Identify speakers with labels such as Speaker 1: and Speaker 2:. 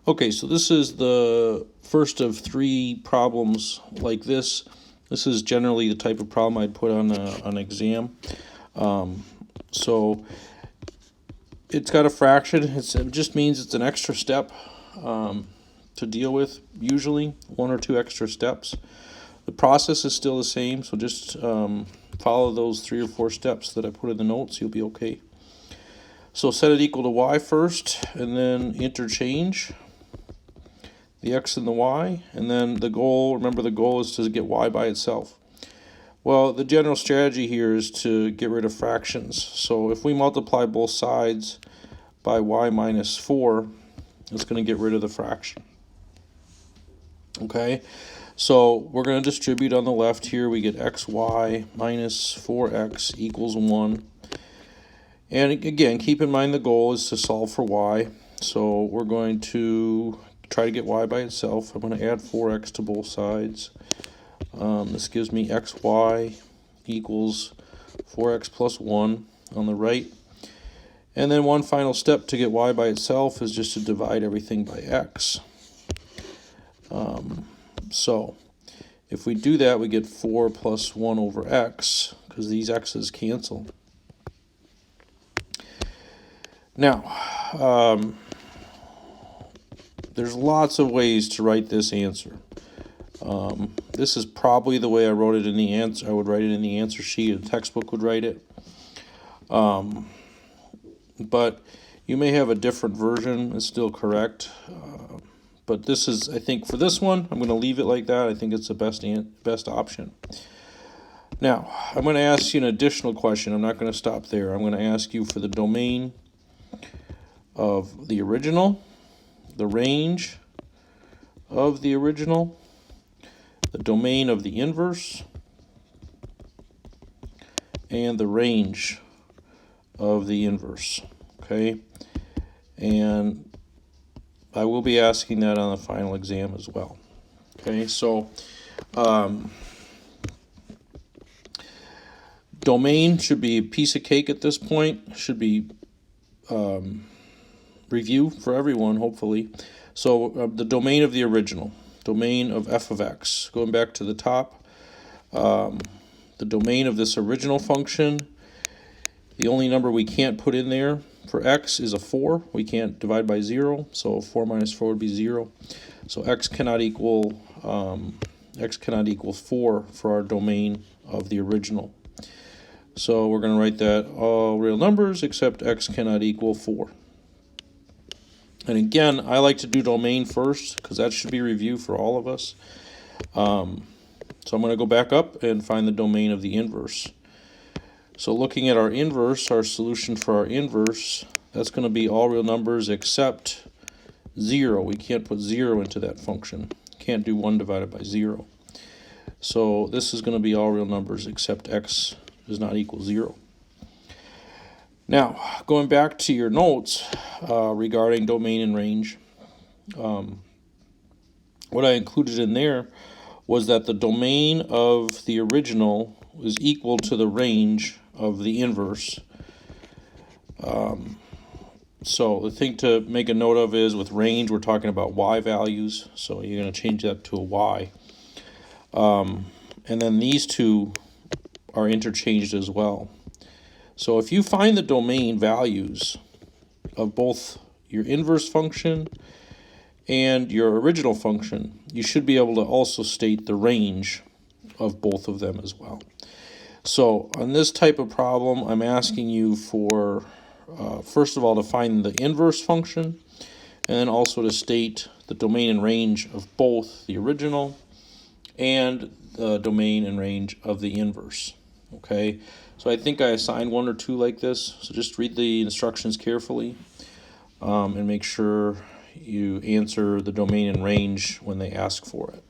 Speaker 1: Okay, so this is the first of 3 problems like this. This is generally the type of problem I'd put on an exam. So it's got a fraction. It just means it's an extra step to deal with, usually 1 or 2 extra steps. The process is still the same, so just follow those 3 or 4 steps that I put in the notes. You'll be okay. So set it equal to y first, and then interchange the x and the y, and then the goal, remember the goal is to get y by itself. Well, the general strategy here is to get rid of fractions. So if we multiply both sides by y minus 4, it's going to get rid of the fraction. Okay, so we're going to distribute on the left here. We get xy minus 4x equals 1. And again, keep in mind the goal is to solve for y. So we're going to try to get y by itself. I'm going to add 4x to both sides. This gives me xy equals 4x plus 1 on the right. And then one final step to get y by itself is just to divide everything by x. So if we do that, we get 4 plus 1 over x, because these x's cancel. Now, there's lots of ways to write this answer. This is probably the way I wrote it in the answer. I would write it in the answer sheet. A textbook would write it. But you may have a different version. It's still correct. But this is, I think, for this one, I'm going to leave it like that. I think it's the best option. Now, I'm going to ask you an additional question. I'm not going to stop there. I'm going to ask you for the domain of the original, the range of the original, the domain of the inverse, and the range of the inverse. Okay, and I will be asking that on the final exam as well. Okay, so domain should be a piece of cake at this point. Should be review for everyone, hopefully. So the domain of the original, domain of f of x. Going back to the top, the domain of this original function, the only number we can't put in there for x is a 4. We can't divide by 0, so 4 minus 4 would be 0. So x cannot equal 4 for our domain of the original. So we're going to write that all real numbers except x cannot equal 4. And again, I like to do domain first because that should be review for all of us. So I'm going to go back up and find the domain of the inverse. So looking at our inverse, our solution for our inverse, that's going to be all real numbers except 0. We can't put 0 into that function. Can't do 1 divided by 0. So this is going to be all real numbers except x does not equal 0. Now, going back to your notes regarding domain and range, what I included in there was that the domain of the original is equal to the range of the inverse. So the thing to make a note of is with range, we're talking about y values, so you're going to change that to a y. And then these two are interchanged as well. So if you find the domain values of both your inverse function and your original function, you should be able to also state the range of both of them as well. So on this type of problem, I'm asking you for, first of all, to find the inverse function, and then also to state the domain and range of both the original and the domain and range of the inverse. Okay, so I think I assigned 1 or 2 like this, so just read the instructions carefully and make sure you answer the domain and range when they ask for it.